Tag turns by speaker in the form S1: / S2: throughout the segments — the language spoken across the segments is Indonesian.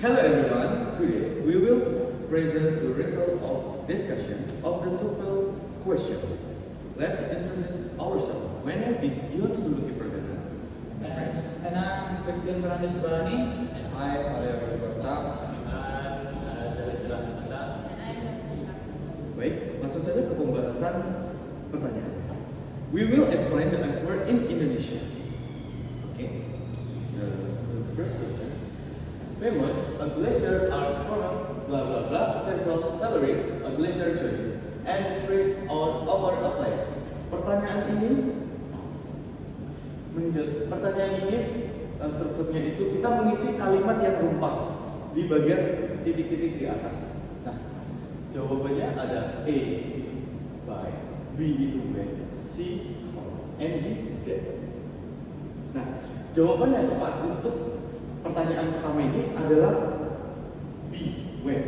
S1: Hello everyone, today we will present the result of discussion of the tuple question. Let's introduce ourselves. My name is Ion Suluki Pradana.
S2: And I'm Christian Fernandez Barani.
S3: And I, Maria Berta.
S1: Baik, langsung saja ke pembahasan pertanyaan. We will explain the answer in Indonesia. Okay. The first question. Memang, a glacier are formed, blah blah blah, several Valerie, a glacier joint, and spread out over a plate. Pertanyaan ini strukturnya itu kita mengisi kalimat yang rumpang di bagian titik-titik di atas. Nah, jawabannya ada A itu by, B itu when, C from, and D get. Nah, jawaban yang tepat untuk pertanyaan pertama ini adalah B, when.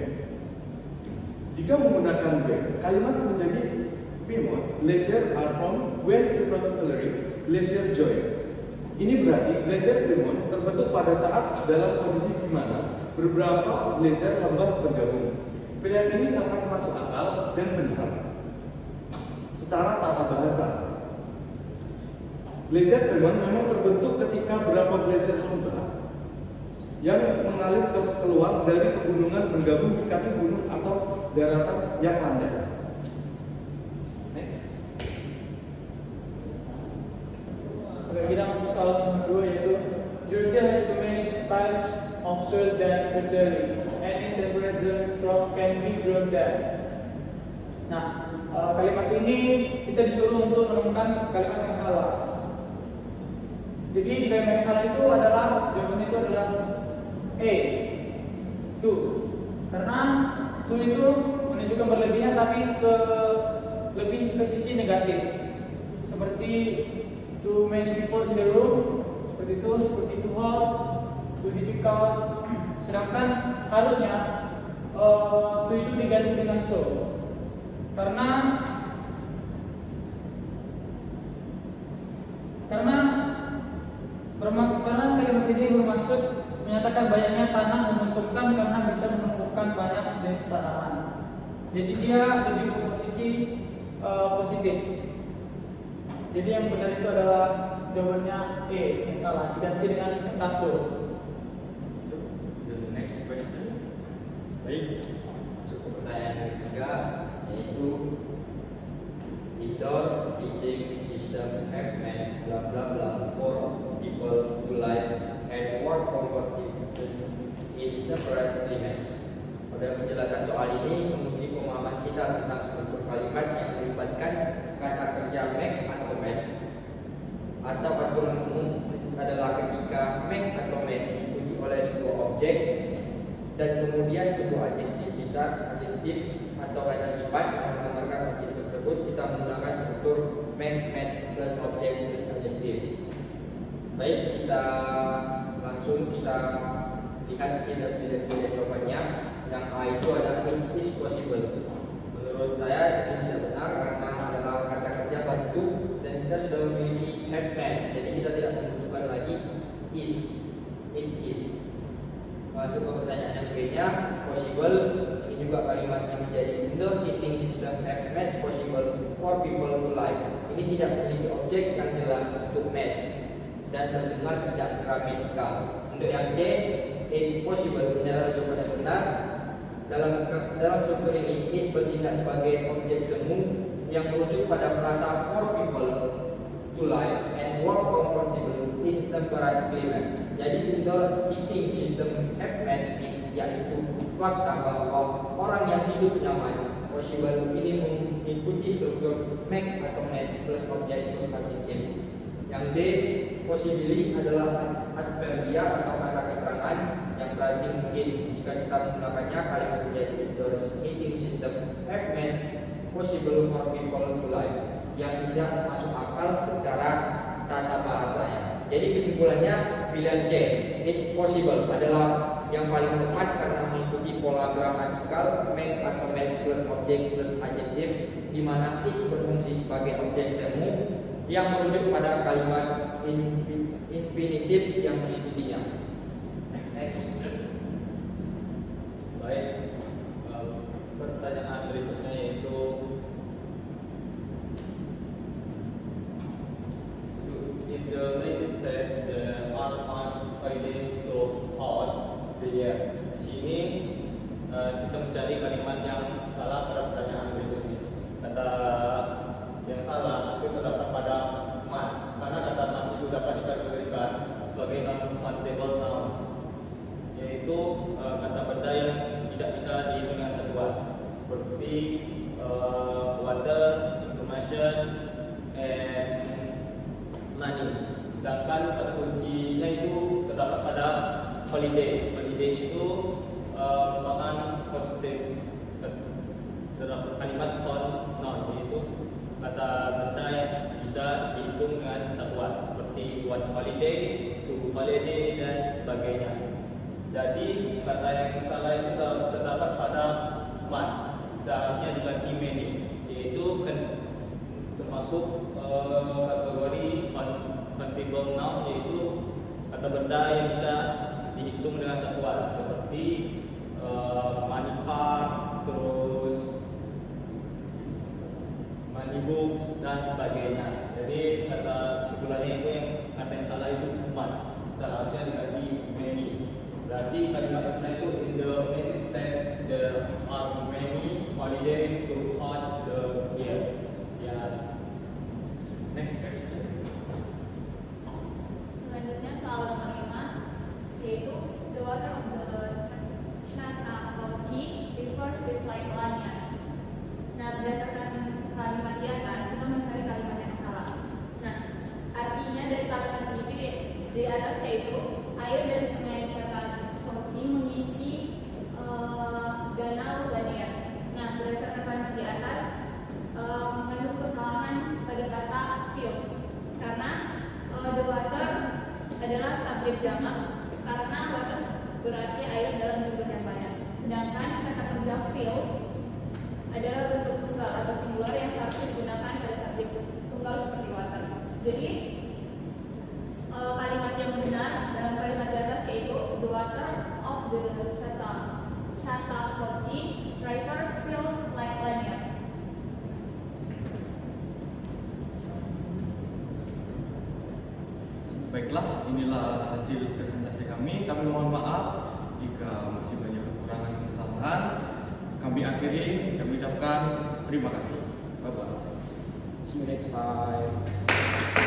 S1: Jika menggunakan when, kalimat menjadi Piedmont, glacier are formed when several Valerie glacier join. Ini berarti glacier Piedmont terbentuk pada saat dalam kondisi di mana beberapa glacier lembah bergabung. Pilihan ini sangat masuk akal dan benar secara tata bahasa. Glacier Piedmont memang terbentuk ketika beberapa glacier lembah yang mengalir keluar dari pegunungan bergabung di kaki gunung atau daratan yang landai. Next.
S2: Oke, kita masuk soal nomor 2 yaitu Georgia has too many types of soil that fertility and in temperature crop can be grown there. Nah, kalimat ini kita disuruh untuk menemukan kalimat yang salah. Jadi di kalimat yang salah itu adalah jawabannya itu adalah A, to. Karena to itu menunjukkan berlebihan tapi lebih ke sisi negatif. Seperti too many people in the room, seperti too hot, too difficult. Sedangkan harusnya to itu diganti dengan so. Karena kalimat ini bermaksud menyatakan banyaknya tanah menguntungkan karena bisa menumbuhkan banyak jenis tanaman. Jadi dia lebih ke posisi positif. Jadi yang benar itu adalah jawabannya E, yang salah, diganti dengan kata so.
S3: The next question. Baik, masuk ke pertanyaan ketiga, yaitu indoor heating system have made bla bla bla for people to live and work comfortably in temperate climates. Pada penjelasan soal ini menguji pemahaman kita tentang struktur kalimat yang melibatkan kata kerja make atau made, atau aturan umum adalah ketika make atau made diikuti oleh sebuah objek dan kemudian sebuah adjektif atau kata sifat yang menggambarkan objek tersebut, kita menggunakan struktur make, made plus objek plus adjektif. Baik, kita langsung lihat tidak jawabannya. Yang A itu adalah it is possible. Menurut saya ini tidak benar karena adalah kata kerja bantu dan kita sudah memiliki have made, jadi kita tidak membutuhkan lagi is. It is. Masuk ke pertanyaan yang B-nya, possible. Ini juga kalimat yang menjadi indoor heating system have made possible for people to live. Ini tidak memiliki objek yang jelas untuk made dan terdengar tidak gramatikal. Untuk yang C, impossible benar jawaban yang benar. Dalam struktur ini, it bertindak sebagai objek semu yang merujuk pada frasa for people to live and work comfortable in temperate climates. Jadi indoor heating system have made it, yaitu fakta bahwa orang yang hidup nyaman. Possible ini mengikuti struktur make atau made plus objek plus adjektif. Yang D, possibly adalah adverbia atau kata keterangan yang berarti mungkin jika kita menggunakannya kalimat menjadi indoor heating system have made possible for people to live, yang tidak masuk akal secara tata bahasanya. Jadi kesimpulannya pilihan C, it possible adalah yang paling tepat karena mengikuti pola gramatikal make atau made plus objek plus adjektif, di mana it berfungsi sebagai objek semu yang merujuk pada kalimat infinitif yang mengikutinya. Next.
S4: Ya, di sini kita mencari kalimat yang salah pada pertanyaan berikut ini. Kata yang salah itu terdapat pada much, karena kata much itu dapat dikategorikan sebagai non-countable noun, yaitu kata benda yang tidak bisa dihitung dengan satuan, seperti water, information, and money. Sedangkan kata kuncinya itu terdapat pada holiday. Holiday itu merupakan terdapat kalimat noun, yaitu kata benda yang bisa dihitung dengan satuan, seperti one holiday, two holiday, dan sebagainya. Jadi kata yang salah itu terdapat pada much, seharusnya diganti many, yaitu termasuk kategori countable noun, yaitu kata benda yang bisa dihitung dengan satuan, seperti money car, terus money books, dan sebagainya. Jadi kata kesimpulannya itu kata yang salah itu much, seharusnya diganti many. Berarti kalimat benar itu in the United States there are many holidays throughout the year. Ya. Next question.
S5: Selanjutnya soal nomor 5, yaitu the water of the Chattahoochee River feels like lanyard. Nah, berdasarkan kalimat di atas, kita mencari kalimat yang salah. Nah, artinya dari kalimat itu di atas yaitu air dari sungai Chattahoochee mengisi danau lanyard. Nah, berdasarkan kalimat di atas mengandung kesalahan pada kata feels, karena the water adalah subjek jamak, karena water berarti air dalam jumlah yang banyak. Sedangkan kata kerja feels adalah bentuk tunggal atau singular yang seharusnya digunakan pada subjek tunggal seperti water. Jadi kalimat yang benar dalam kalimat di atas yaitu the water of the Chattahoochee River feels like lanyard.
S1: Baiklah, inilah hasil presentasi kami. Kami mohon maaf jika masih banyak kekurangan dan kesalahan. Kami akhiri, kami ucapkan terima kasih. Bye-bye.
S3: See you next time.